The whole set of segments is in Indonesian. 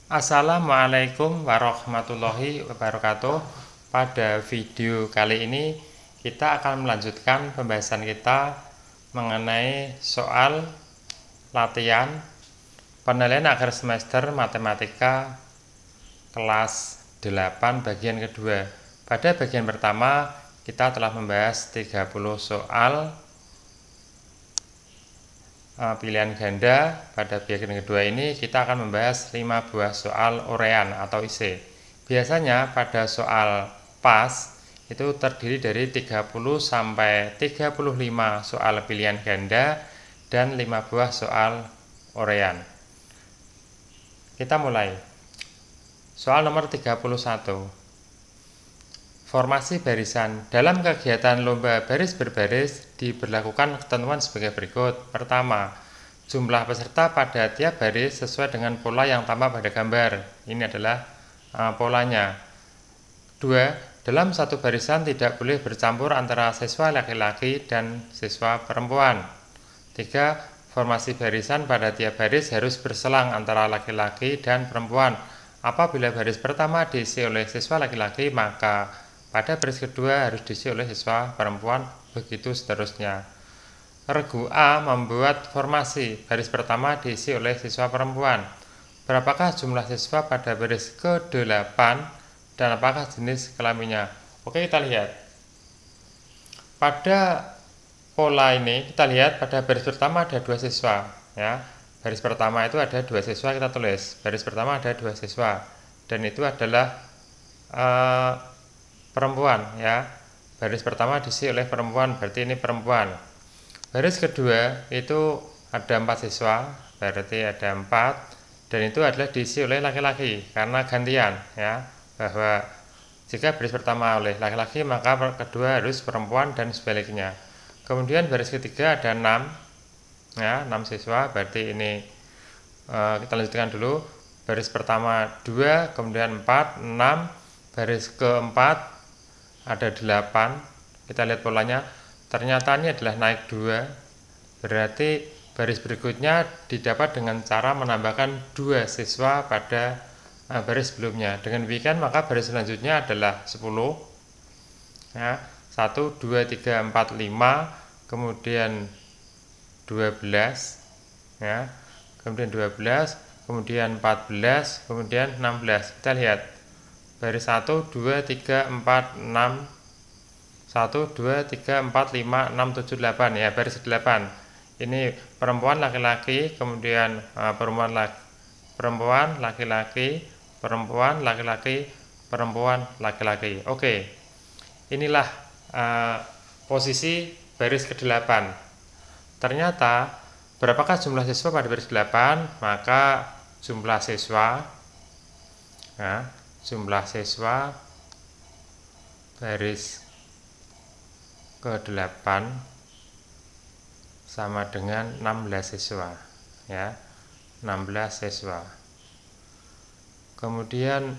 Assalamualaikum warahmatullahi wabarakatuh. Pada video kali ini kita akan melanjutkan pembahasan kita mengenai soal latihan penilaian akhir semester matematika kelas 8 bagian kedua. Pada bagian pertama kita telah membahas 30 soal pilihan ganda. Pada bagian kedua ini kita akan membahas 5 buah soal urean atau IC. Biasanya pada soal pas itu terdiri dari 30 sampai 35 soal pilihan ganda dan 5 buah soal urean. Kita mulai. Soal nomor 31. Formasi barisan. Dalam kegiatan lomba baris berbaris diberlakukan ketentuan sebagai berikut. Pertama, jumlah peserta pada tiap baris sesuai dengan pola yang tampak pada gambar. Ini adalah polanya. 2. Dalam satu barisan tidak boleh bercampur antara siswa laki-laki dan siswa perempuan. 3. Formasi barisan pada tiap baris harus berselang antara laki-laki dan perempuan. Apabila baris pertama diisi oleh siswa laki-laki, maka pada baris kedua harus diisi oleh siswa perempuan, begitu seterusnya. Regu A membuat formasi baris pertama diisi oleh siswa perempuan. Berapakah jumlah siswa pada baris ke-8 dan apakah jenis kelaminnya? Oke, kita lihat. Pada pola ini kita lihat pada baris pertama ada 2 siswa, ya. Baris pertama itu ada 2 siswa, kita tulis. Baris pertama ada 2 siswa dan itu adalah perempuan, ya. Baris pertama diisi oleh perempuan, berarti ini perempuan. Baris kedua itu ada 4 siswa, berarti ada 4 dan itu adalah diisi oleh laki-laki karena gantian, ya. Bahwa jika baris pertama oleh laki-laki maka kedua harus perempuan dan sebaliknya. Kemudian baris ketiga ada 6, ya, 6 siswa, berarti ini kita lanjutkan dulu. Baris pertama 2, kemudian 4, 6, baris keempat ada 8. Kita lihat polanya, ternyata ini adalah naik 2, berarti baris berikutnya didapat dengan cara menambahkan 2 siswa pada baris sebelumnya. Dengan demikian maka baris selanjutnya adalah 10, ya, 1, 2, 3, 4, 5, kemudian 12, ya, kemudian 12, kemudian 14, kemudian 16. Kita lihat baris 1, 2, 3, 4, 6, 1, 2, 3, 4, 5, 6, 7, 8, ya, baris 8. Ini perempuan laki-laki, kemudian perempuan laki-laki, perempuan laki-laki, perempuan laki-laki. Oke, inilah posisi baris ke-8. Ternyata berapakah jumlah siswa pada baris 8? Maka jumlah siswa, nah, jumlah siswa baris ke-8 sama dengan 16 siswa, ya, 16 siswa. Kemudian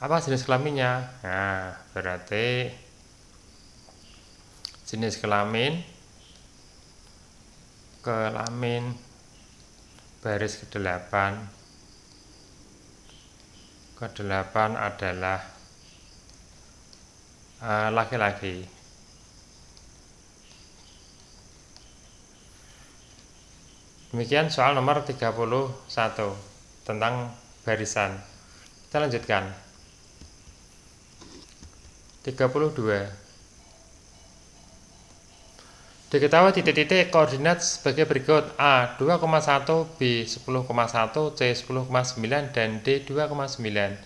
apa jenis kelaminnya? Nah, berarti jenis kelamin baris ke-8 adalah laki-laki. Demikian soal nomor 31 tentang barisan. Kita lanjutkan. 32. Diketahui titik-titik koordinat sebagai berikut: A 2,1, B 10,1, C 10,9 dan D 2,9.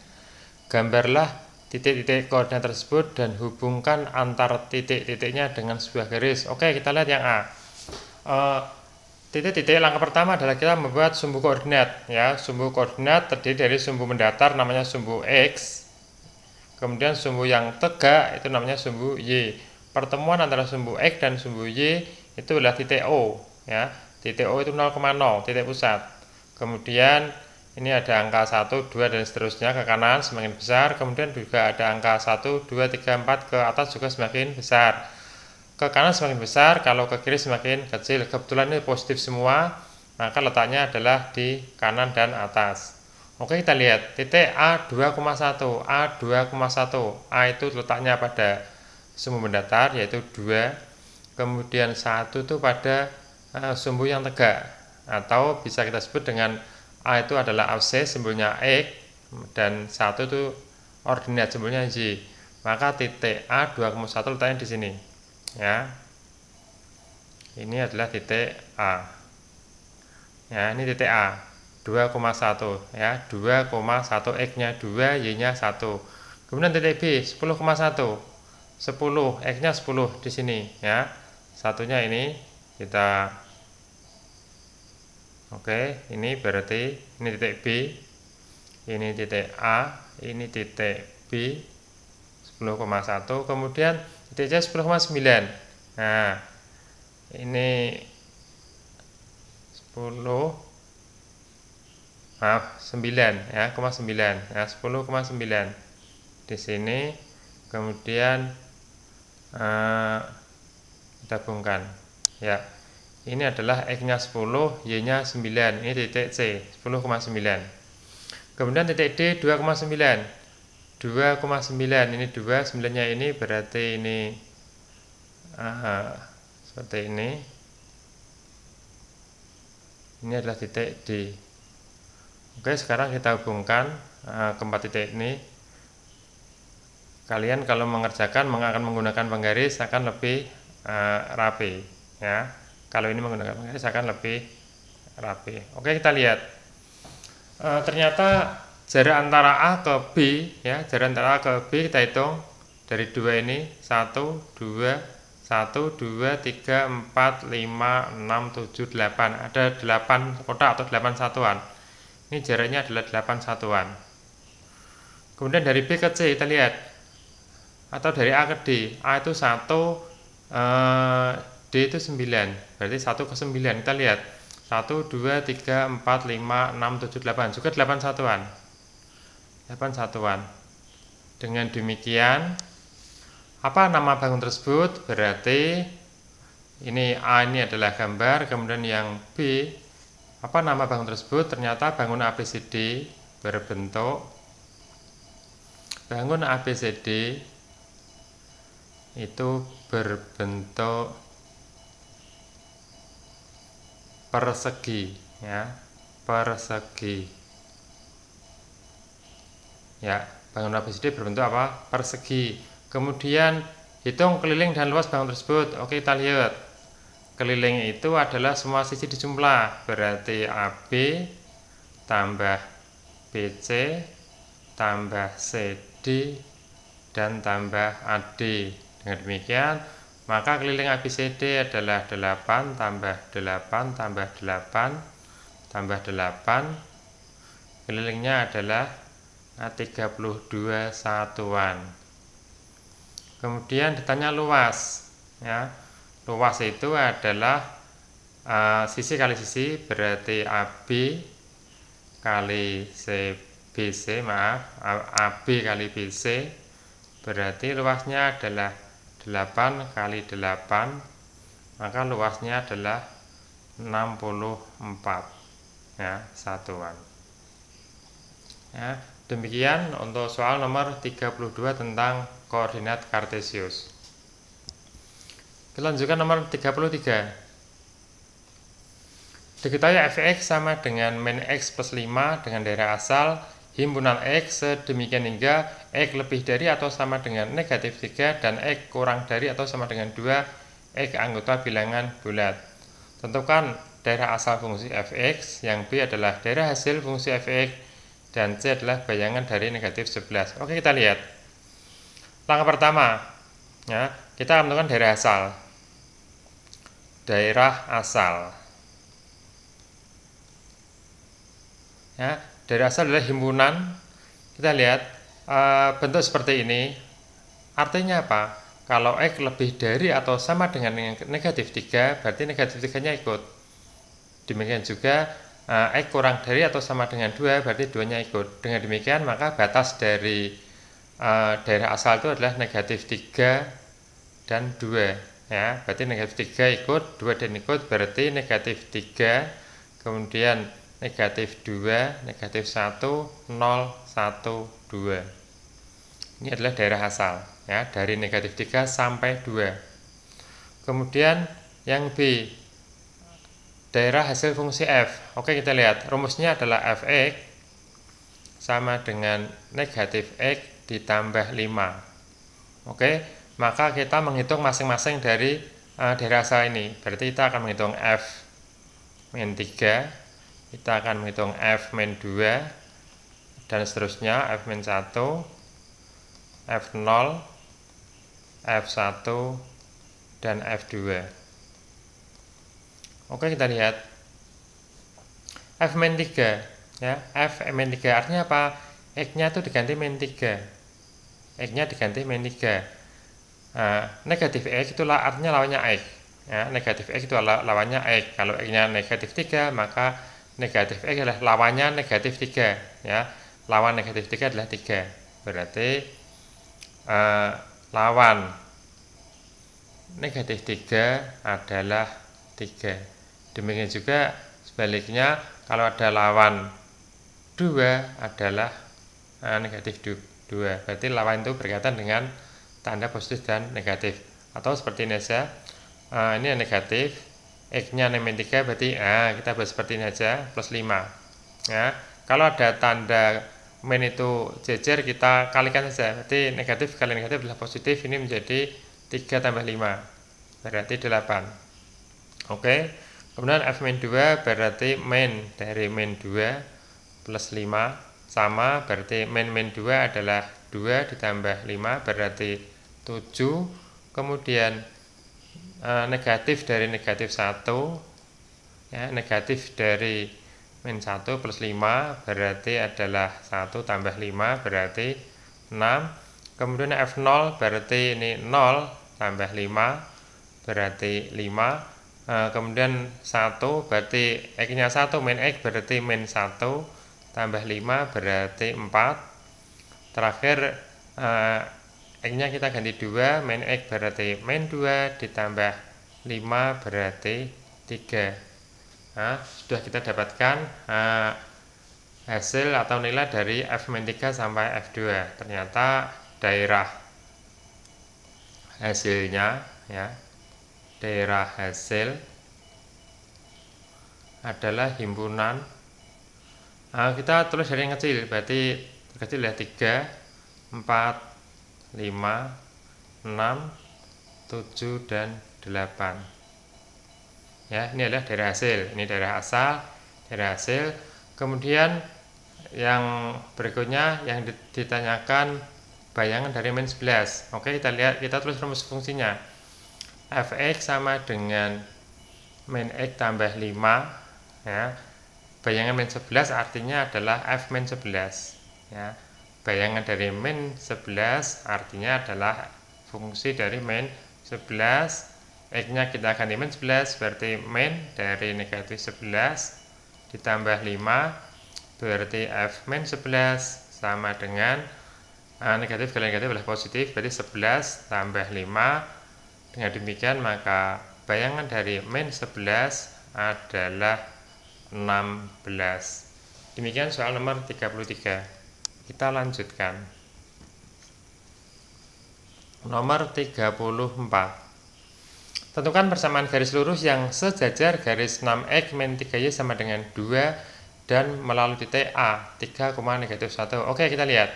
Gambarlah titik-titik koordinat tersebut dan hubungkan antar titik-titiknya dengan sebuah garis. Oke, kita lihat yang A. Titik-titik langkah pertama adalah kita membuat sumbu koordinat, ya. Sumbu koordinat terdiri dari sumbu mendatar namanya sumbu X, kemudian sumbu yang tegak itu namanya sumbu Y. Pertemuan antara sumbu X dan sumbu Y itu adalah titik O, ya. Titik O itu 0,0, titik pusat. Kemudian ini ada angka 1, 2 dan seterusnya ke kanan semakin besar. Kemudian juga ada angka 1, 2, 3, 4 ke atas juga semakin besar. Ke kanan semakin besar, kalau ke kiri semakin kecil. Kebetulan ini positif semua, maka letaknya adalah di kanan dan atas. Oke, kita lihat titik A 2,1, A 2,1, A itu letaknya pada sumbu mendatar yaitu 2, kemudian 1 itu pada sumbu yang tegak, atau bisa kita sebut dengan A itu adalah absis simbolnya X, dan 1 itu ordinat simbolnya Y. Maka titik A 2,1 letaknya di sini ya. Ini adalah titik A ya, ini titik A 2,1 ya, 2,1 X nya 2, Y nya 1. Kemudian titik B 10,1, 10 X nya 10 di sini ya, satunya ini kita oke, ini berarti ini titik B, ini titik A, ini titik B 10,1, kemudian titik C 10,9. Nah ini 9 ya, 9 ya, 10,9 di sini. Kemudian kita gabungkan ya, ini adalah X nya 10, Y nya 9, ini titik C 10,9. kemudian titik D 2,9, 2,9 ini 2, 9 nya ini berarti ini seperti ini adalah titik D. Oke, sekarang kita hubungkan keempat titik ini. Kalian kalau mengerjakan akan menggunakan penggaris akan lebih rapi ya. Kalau ini menggunakan penggaris akan lebih rapi. Oke, kita lihat ternyata jarak antara A ke B ya, jarak antara A ke B kita hitung dari 2 ini 1, 2, 1, 2, 3, 4, 5, 6, 7, 8. Ada 8 kotak atau 8 satuan. Ini jaraknya adalah 8 satuan. Kemudian dari B ke C kita lihat, atau dari A ke D. A itu 1, D itu 9. Berarti 1 ke 9. Kita lihat 1, 2, 3, 4, 5, 6, 7, 8. Juga 8 satuan. 8 satuan. Dengan demikian, apa nama bangun tersebut? Berarti ini A ini adalah gambar, kemudian yang B, apa nama bangun tersebut? Ternyata bangun ABCD berbentuk, bangun ABCD itu berbentuk persegi ya, persegi ya. Bangun ABCD berbentuk apa? Persegi. Kemudian hitung keliling dan luas bangun tersebut. Oke, kita lihat keliling itu adalah semua sisi dijumlah, berarti AB tambah BC tambah CD dan tambah AD. Dengan demikian maka keliling ABCD adalah 8 tambah 8 tambah 8 tambah 8, kelilingnya adalah 32 satuan. Kemudian ditanya luas ya. Luas itu adalah sisi kali sisi, berarti AB kali BC, AB kali BC, berarti luasnya adalah 8 kali 8, maka luasnya adalah 64 ya, satuan ya. Demikian untuk soal nomor 32 tentang koordinat kartesius. Kita lanjutkan nomor 33. Diketahui fx sama dengan min x plus 5 dengan daerah asal himpunan x sedemikian hingga x lebih dari atau sama dengan negatif 3 dan x kurang dari atau sama dengan 2 x anggota bilangan bulat. Tentukan daerah asal fungsi fx, yang B adalah daerah hasil fungsi fx, dan C adalah bayangan dari negatif 11. Oke, kita lihat. Langkah pertama, ya, kita akan menentukan daerah asal. Daerah asal. Ya, daerah asal adalah himpunan. Kita lihat bentuk seperti ini. Artinya apa? Kalau X lebih dari atau sama dengan negatif 3, berarti negatif 3-nya ikut. Demikian juga X kurang dari atau sama dengan 2, berarti 2-nya ikut. Dengan demikian maka batas dari daerah asal itu adalah negatif 3 dan 2 ya. Berarti negatif 3 ikut, 2 dan ikut, berarti negatif 3, kemudian negatif 2, negatif 1, 0, 1, 2. Ini adalah daerah asal, ya, dari negatif 3 sampai 2. Kemudian yang B, daerah hasil fungsi f. Oke, kita lihat rumusnya adalah fx sama dengan negatif x ditambah 5. Oke, maka kita menghitung masing-masing dari daerah asal ini. Berarti kita akan menghitung f min 3, kita akan menghitung f min 2, dan seterusnya f min 1, f0, f1, dan f2. Oke, kita lihat f min 3, ya, f min 3 artinya apa? X-nya itu diganti min 3, X-nya diganti min 3. Negatif X itu artinya lawannya X, ya, negatif X itu lawannya X. Kalau X-nya negatif 3, maka negatif X adalah lawannya negatif 3, ya. Lawan negatif 3 adalah 3. Berarti lawan negatif 3 adalah 3. Demikian juga sebaliknya, kalau ada lawan 2 adalah negatif 2. Berarti lawan itu berkaitan dengan tanda positif dan negatif. Atau seperti ini saja, ini yang negatif, X-nya min 3, berarti kita buat seperti ini saja, plus 5. Ya. Kalau ada tanda min itu jejer, kita kalikan saja, berarti negatif kali negatif adalah positif, ini menjadi 3 tambah 5, berarti 8. Oke, kemudian f min 2 berarti min dari min 2 plus 5, sama, berarti min 2 adalah 2 ditambah 5, berarti 7. Kemudian negatif dari negatif 1, ya, negatif dari min 1 plus 5 berarti adalah 1 tambah 5 berarti 6. Kemudian F0 berarti ini 0 tambah 5 berarti 5. Kemudian 1 berarti X-nya 1 min X berarti min 1 tambah 5 berarti 4. Terakhir X-nya kita ganti 2, min X berarti min 2 ditambah 5 berarti 3. Sudah kita dapatkan hasil atau nilai dari f min 3 sampai f2. Ternyata daerah hasilnya, ya, daerah hasil adalah himpunan. Kita tulis dari yang kecil, berarti kecil ya, 3, 4, 5, 6, 7, dan 8. Ya, ini adalah daerah hasil, ini daerah asal, daerah hasil. Kemudian yang berikutnya yang ditanyakan bayangan dari min 11. Oke, kita lihat, kita tulis rumus fungsinya. Fx sama dengan min x tambah 5, ya. Bayangan min 11 artinya adalah f min 11, ya. Bayangan dari min 11 artinya adalah fungsi dari min 11. X-nya kita ganti min 11, berarti min dari negatif 11 ditambah 5 berarti f min 11 sama dengan negatif kali negatif adalah positif, berarti 11 tambah 5. Dengan demikian maka bayangan dari min 11 adalah 16. Demikian soal nomor 33. Kita lanjutkan. Nomor 34. Tentukan persamaan garis lurus yang sejajar garis 6x min 3y sama dengan 2 dan melalui titik A 3, negatif 1. Oke, kita lihat.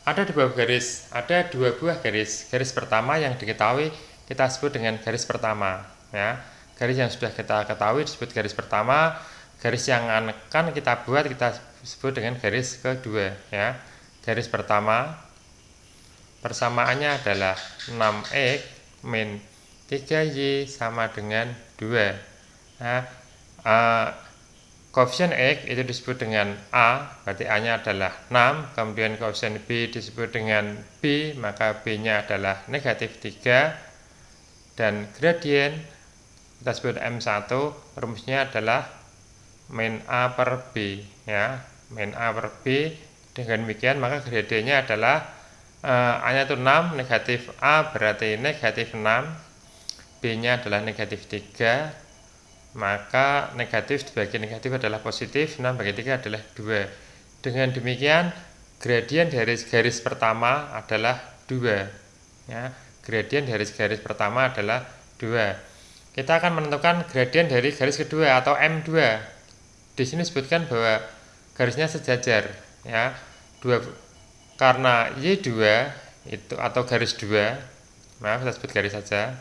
Ada dua buah garis. Garis pertama yang diketahui kita sebut dengan garis pertama, ya. Garis yang sudah kita ketahui disebut garis pertama. Garis yang akan kita buat kita sebut dengan garis kedua, ya. Garis pertama persamaannya adalah 6x min 3y sama dengan 2. Nah, koefisien X itu disebut dengan A, berarti A-nya adalah 6. Kemudian koefisien B disebut dengan B, maka B-nya adalah negatif 3. Dan gradien kita sebut M1, rumusnya adalah min A per B, ya. Min A per B. Dengan demikian maka gradiennya adalah A-nya itu 6, negatif A berarti negatif 6. B-nya adalah negatif 3, maka negatif dibagi negatif adalah positif, 6 bagi 3 adalah 2. Dengan demikian gradien dari garis pertama adalah 2. Ya, gradien dari garis pertama adalah 2. Kita akan menentukan gradien dari garis kedua atau M2. Di sini disebutkan bahwa garisnya sejajar, ya. Karena Y2 itu atau garis 2, maaf kita sebut garis saja.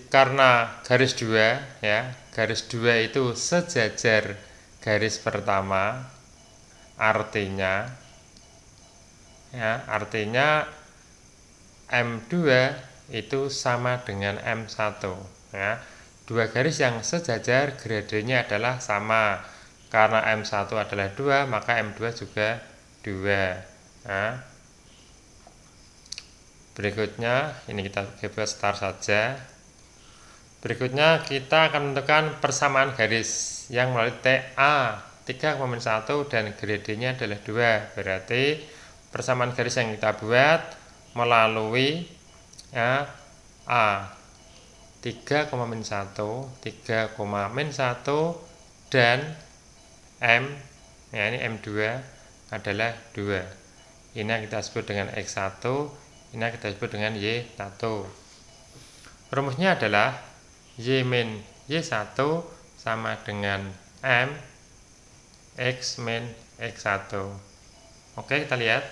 Karena garis 2, ya, garis 2 itu sejajar garis pertama, artinya M2 itu sama dengan M1, ya. Dua garis yang sejajar gradiennya adalah sama. Karena M1 adalah 2, maka M2 juga 2. Nah, berikutnya ini kita bebas start saja. Berikutnya kita akan menentukan persamaan garis yang melalui TA 3,1 dan gradiennya adalah 2. Berarti persamaan garis yang kita buat melalui A 3,1 dan M, ya, ini M2 adalah 2. Ini yang kita sebut dengan X1, ini yang kita sebut dengan Y1. Rumusnya adalah Y min Y1 sama dengan M X min X1. Oke, kita lihat.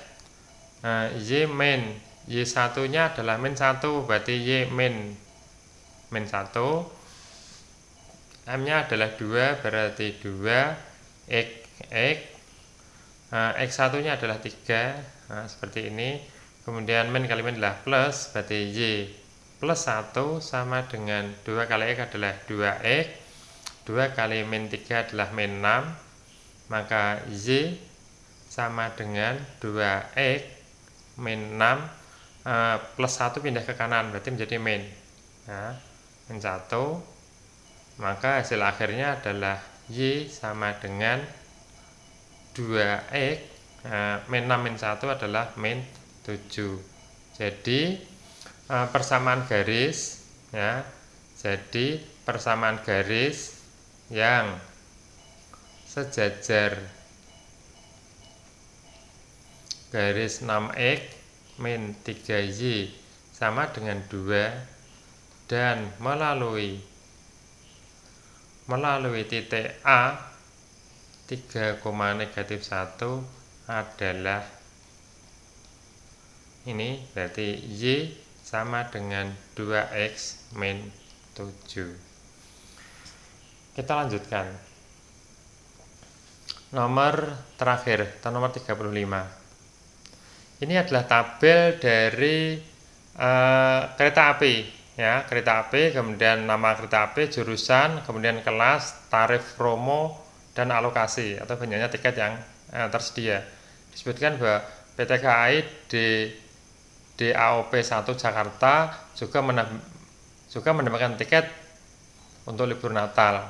Nah, Y min Y1 nya adalah min 1, berarti Y min 1. M nya adalah 2, berarti 2 X. X1 nya adalah 3. Nah, seperti ini. Kemudian min kali min adalah plus, berarti Y plus 1 sama dengan 2 kali X adalah 2X. 2 kali min 3 adalah min 6. Maka Y sama dengan 2X min 6 plus 1 pindah ke kanan, berarti menjadi min. Nah, min 1. Maka hasil akhirnya adalah Y sama dengan 2X. Min 6 min 1 adalah min 7. Jadi persamaan garis, ya. Jadi persamaan garis yang sejajar garis 6X min 3Y sama dengan 2 dan melalui titik A 3,-1 adalah ini, berarti Y sama dengan 2X min 7. Kita lanjutkan. Nomor terakhir, atau nomor 35. Ini adalah tabel dari kereta api. Ya, kereta api, kemudian nama kereta api, jurusan, kemudian kelas, tarif promo, dan alokasi atau banyaknya tiket yang tersedia. Disebutkan bahwa PT KAI DAOP 1 Jakarta juga menambahkan tiket untuk libur Natal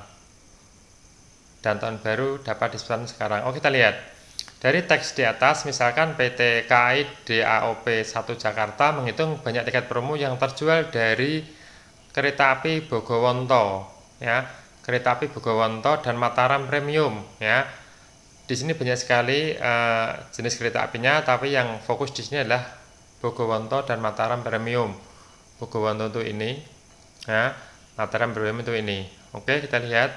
dan tahun baru dapat diskon sekarang. Oh, kita lihat dari teks di atas, misalkan PT KAI DAOP 1 Jakarta menghitung banyak tiket promo yang terjual dari kereta api Bogowonto, ya, kereta api Bogowonto dan Mataram Premium, ya. Di sini banyak sekali jenis kereta apinya, tapi yang fokus di sini adalah Bogowonto dan Mataram Premium. Bogowonto itu ini, ya, Mataram Premium itu ini. Oke, kita lihat.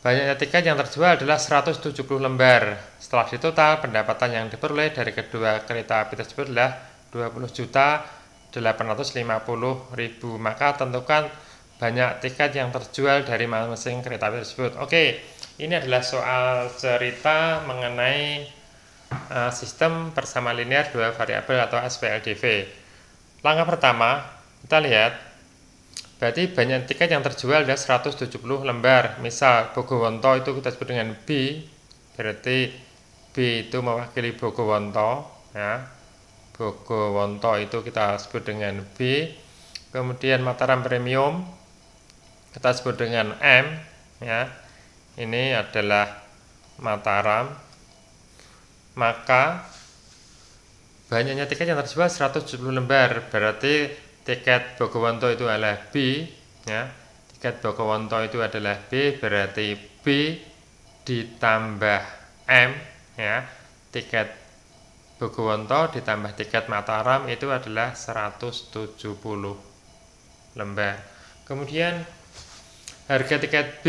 Banyaknya tiket yang terjual adalah 170 lembar. Setelah ditotal, pendapatan yang diperoleh dari kedua kereta api tersebut adalah 20.850.000. Maka tentukan banyak tiket yang terjual dari masing-masing kereta api tersebut. Oke, ini adalah soal cerita mengenai sistem persamaan linear dua variabel atau SPLDV. Langkah pertama, kita lihat. Berarti banyak tiket yang terjual adalah 170 lembar. Misal Bogowonto itu kita sebut dengan B. Berarti B itu mewakili Bogowonto, ya. Bogowonto itu kita sebut dengan B. Kemudian Mataram Premium kita sebut dengan M, ya. Ini adalah Mataram. Maka banyaknya tiket yang terjual 170 lembar, berarti tiket Bogowonto itu adalah B, ya. Tiket Bogowonto itu adalah B, berarti B ditambah M, ya. Tiket Bogowonto ditambah tiket Mataram itu adalah 170 lembar. Kemudian harga tiket B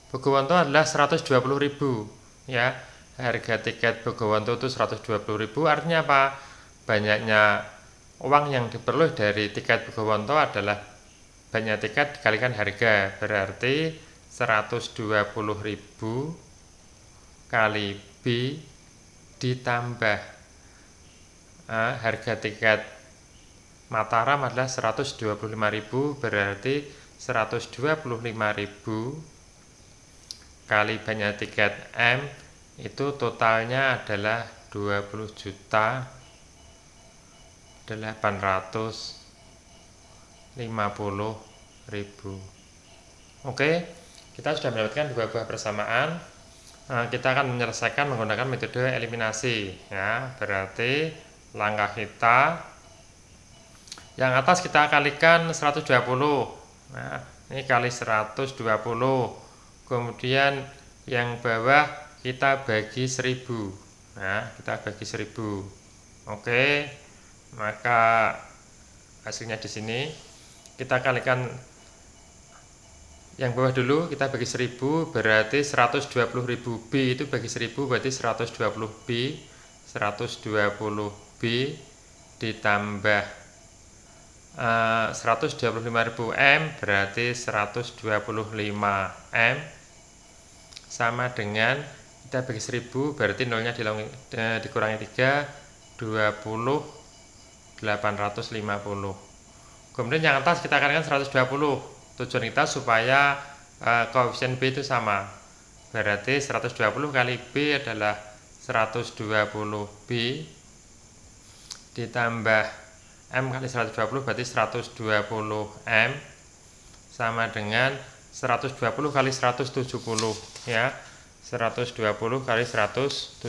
Bogowonto adalah 120.000, ya. Harga tiket Bogowonto itu 120.000, artinya apa? Banyaknya uang yang diperoleh dari tiket Bogowonto adalah banyak tiket dikalikan harga, berarti 120.000 kali B ditambah harga tiket Mataram adalah 125.000, berarti 125.000 kali banyak tiket M itu totalnya adalah 20.850.000. Oke, kita sudah mendapatkan dua buah persamaan. Kita akan menyelesaikan menggunakan metode eliminasi, ya. Berarti langkah kita yang atas kita kalikan 120. Nah, ini kali 120. Kemudian yang bawah kita bagi 1000. Nah, kita bagi 1000. Oke. Maka hasilnya di sini kita kalikan yang bawah dulu, kita bagi 1000, berarti 120.000 B itu bagi 1000 berarti 120 B. 120 B ditambah 125.000 M berarti 125 M sama dengan kita bagi 1000 berarti nolnya dikurangi 3, 20.850. Kemudian yang atas kita kalikan 120. Tujuan kita supaya koefisien B itu sama, berarti 120 kali B adalah 120 B ditambah M kali 120 berarti 120 M sama dengan 120 kali 170, ya. 120 kali 170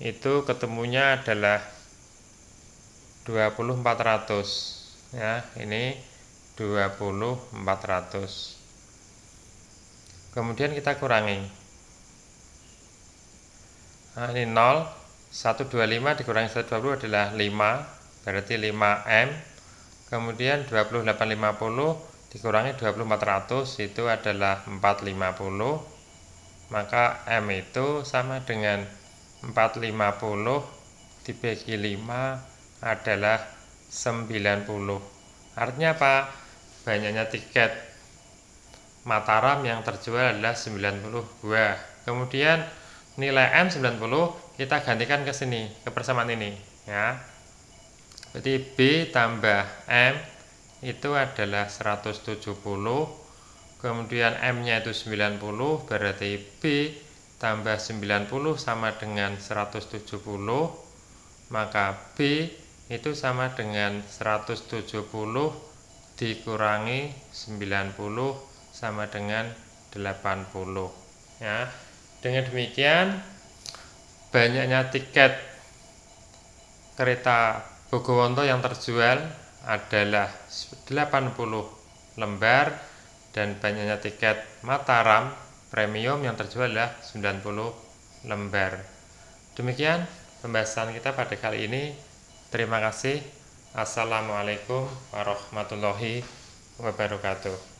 itu ketemunya adalah 20.400, ya. Ini 20.400. Kemudian kita kurangi. Nah, ini 0, 125 dikurangi 120 adalah 5, berarti 5M. Kemudian 2850 dikurangi 2400 itu adalah 450. Maka M itu sama dengan 450 dibagi 5 adalah 90. Artinya apa? Banyaknya tiket Mataram yang terjual adalah 90 buah. Kemudian nilai M 90 kita gantikan ke sini, ke persamaan ini, ya. Berarti B tambah M itu adalah 170. Kemudian M-nya itu 90, berarti B tambah 90 sama dengan 170. Maka B itu sama dengan 170 dikurangi 90 sama dengan 80, ya. Dengan demikian banyaknya tiket kereta Bogowonto yang terjual adalah 80 lembar dan banyaknya tiket Mataram premium yang terjual adalah 90 lembar. Demikian pembahasan kita pada kali ini. Terima kasih. Assalamualaikum warahmatullahi wabarakatuh.